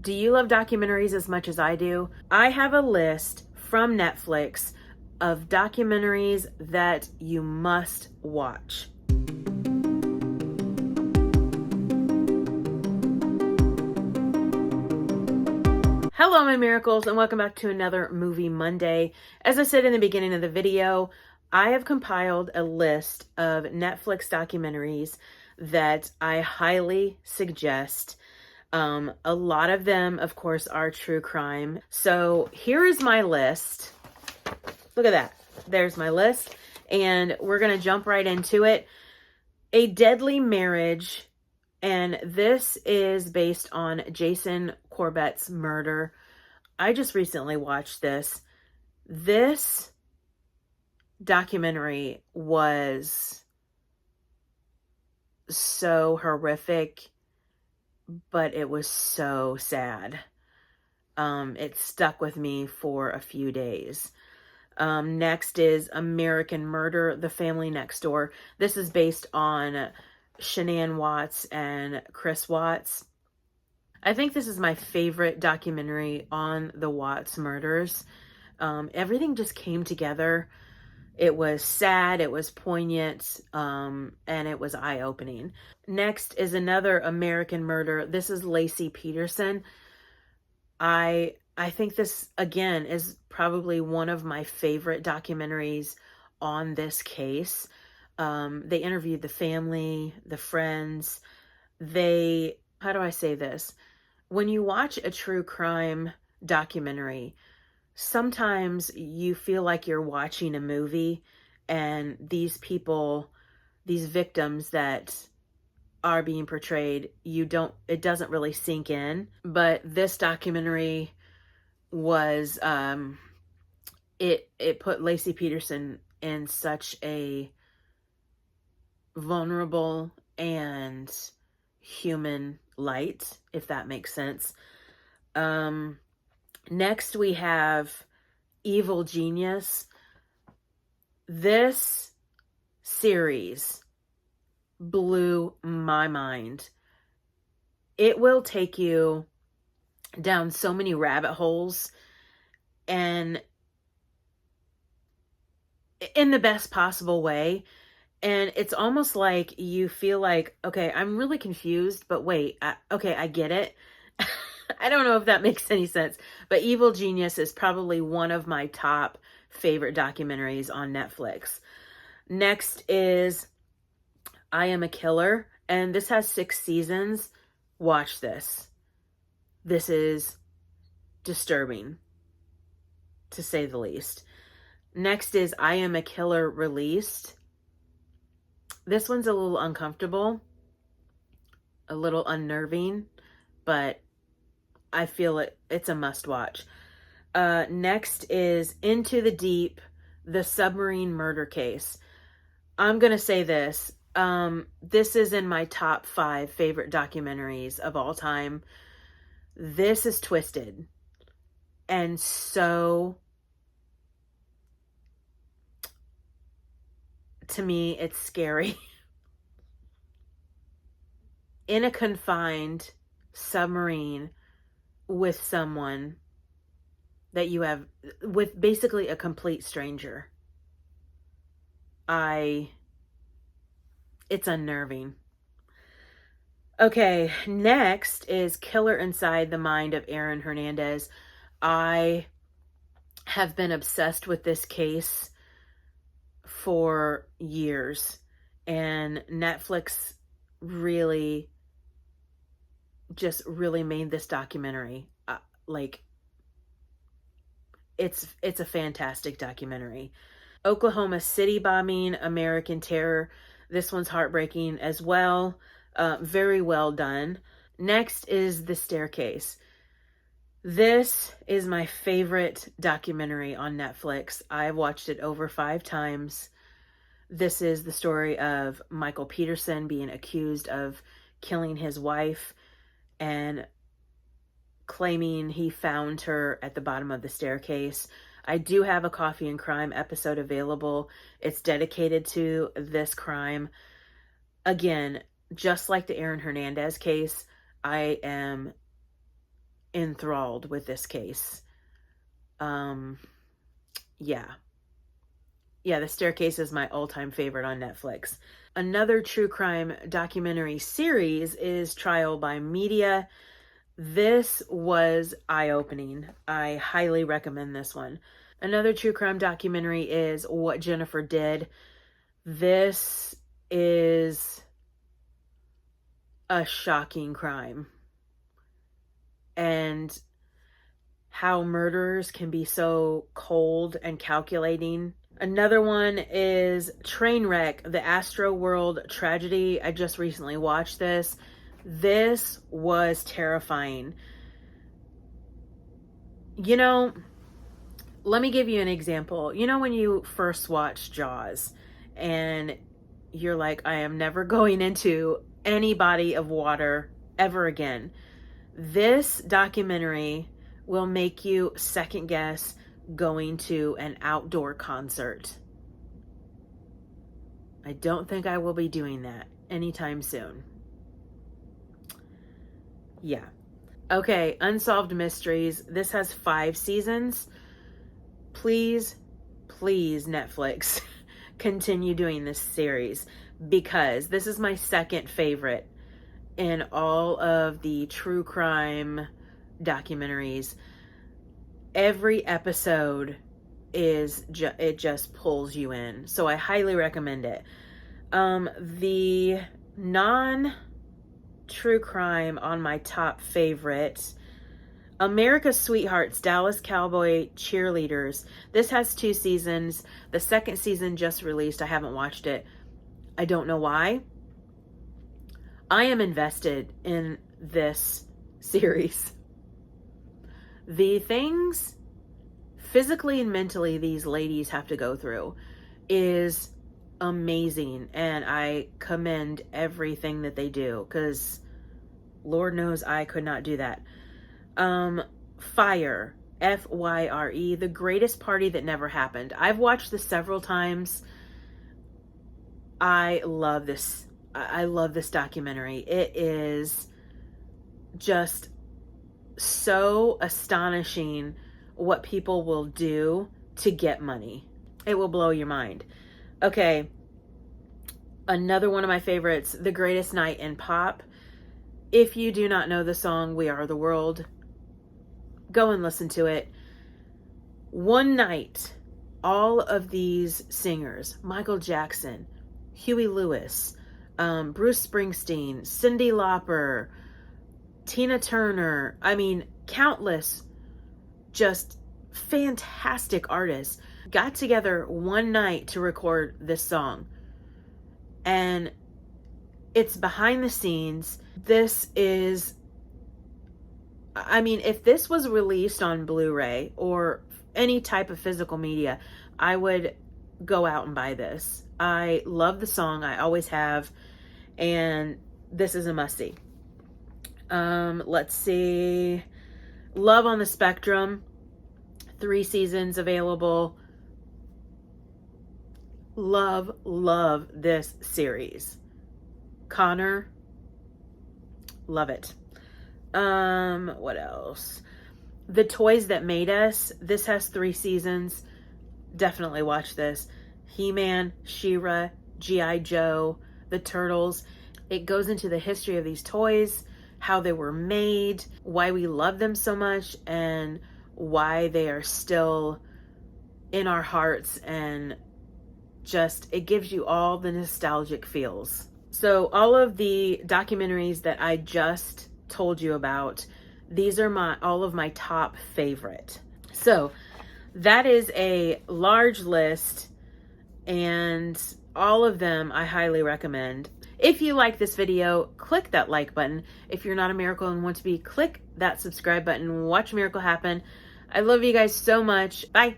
Do you love documentaries as much as I do? I have a list from Netflix of documentaries that you must watch. Hello, my miracles, and welcome back to another Movie Monday. As I said in the beginning of the video, I have compiled a list of Netflix documentaries that I highly suggest. A lot of them, of course, are true crime. So here is my list. Look at that. There's my list. And we're going to jump right into it. A Deadly Marriage. And this is based on Jason Corbett's murder. I just recently watched this. This documentary was so horrific, but it was so sad. It stuck with me for a few days. Next is American Murder, The Family Next Door. This is based on Shanann Watts and Chris Watts. I think this is my favorite documentary on the Watts murders. Everything just came together. It was sad, it was poignant, and it was eye-opening. Next is another American Murder. This is Laci Peterson. I think this, again, is probably one of my favorite documentaries on this case. They interviewed the family, the friends. How do I say this? When you watch a true crime documentary, sometimes you feel like you're watching a movie, and these people, these victims that are being portrayed, it doesn't really sink in. But this documentary was, it put Laci Peterson in such a vulnerable and human light, if that makes sense. Next we have Evil Genius. This series blew my mind. It will take you down so many rabbit holes, and in the best possible way. And it's almost like you feel like, okay, I'm really confused, but wait, okay, I get it. I don't know if that makes any sense, but Evil Genius is probably one of my top favorite documentaries on Netflix. Next is I Am a Killer, and this has 6 seasons. Watch this. This is disturbing, to say the least. Next is I Am a Killer Released. This one's a little uncomfortable, a little unnerving, but I feel it's a must watch. Next is Into the Deep, The Submarine Murder Case. I'm going to say this. This is in my top 5 favorite documentaries of all time. This is twisted and so, to me, it's scary. In a confined submarine with someone that you have, with basically a complete stranger. It's unnerving. Okay, next is Killer Inside the Mind of Aaron Hernandez. I have been obsessed with this case for years, and Netflix really made this documentary it's a fantastic documentary. Oklahoma City bombing, American Terror. This one's heartbreaking as well. Very well done. Next is The Staircase. This is my favorite documentary on Netflix. I've watched it over 5 times. This is the story of Michael Peterson being accused of killing his wife and claiming he found her at the bottom of the staircase. I do have a Coffee and Crime episode available. It's dedicated to this crime. Again, just like the Aaron Hernandez case, I am enthralled with this case. Yeah. Yeah, The Staircase is my all-time favorite on Netflix. Another true crime documentary series is Trial by Media. This was eye-opening. I highly recommend this one. Another true crime documentary is What Jennifer Did. This is a shocking crime. And how murderers can be so cold and calculating. Another one is Trainwreck, the Astro World Tragedy. I just recently watched this. This was terrifying. You know, let me give you an example. You know, when you first watch Jaws and you're like, I am never going into any body of water ever again. This documentary will make you second guess going to an outdoor concert. I don't think I will be doing that anytime soon. Yeah. Okay, Unsolved Mysteries. This has 5 seasons. Please, please, Netflix, continue doing this series, because this is my second favorite in all of the true crime documentaries. Every episode is it just pulls you in, so I highly recommend it. The non-true crime on my top favorite, America's Sweethearts, Dallas Cowboy Cheerleaders. This has 2 seasons. The second season just released. I haven't watched it. I don't know why. I am invested in this series. The things physically and mentally these ladies have to go through is amazing, and I commend everything that they do, because Lord knows I could not do that. Fire, F-Y-R-E, The Greatest Party That Never Happened. I've watched this several times. I love this. I love this documentary. It is just so astonishing what people will do to get money. It will blow your mind. Okay, another one of my favorites, The Greatest Night in Pop. If you do not know the song We Are the World, go and listen to it. One night, all of these singers, Michael Jackson, Huey Lewis, Bruce Springsteen, Cyndi Lauper, Tina Turner, I mean, countless just fantastic artists got together one night to record this song. And it's behind the scenes. This is, I mean, if this was released on Blu-ray or any type of physical media, I would go out and buy this. I love the song. I always have. And this is a must-see. Let's see. Love on the Spectrum. 3 seasons available. Love this series. Connor. Love it. What else? The Toys That Made Us. This has 3 seasons. Definitely watch this. He-Man, She-Ra, G.I. Joe, the Turtles. It goes into the history of these toys, how they were made, why we love them so much, and why they are still in our hearts, and just, it gives you all the nostalgic feels. So all of the documentaries that I just told you about, these are all of my top favorite. So that is a large list, and all of them I highly recommend. If you like this video, click that like button. If you're not a miracle and want to be, click that subscribe button. Watch a miracle happen. I love you guys so much. Bye.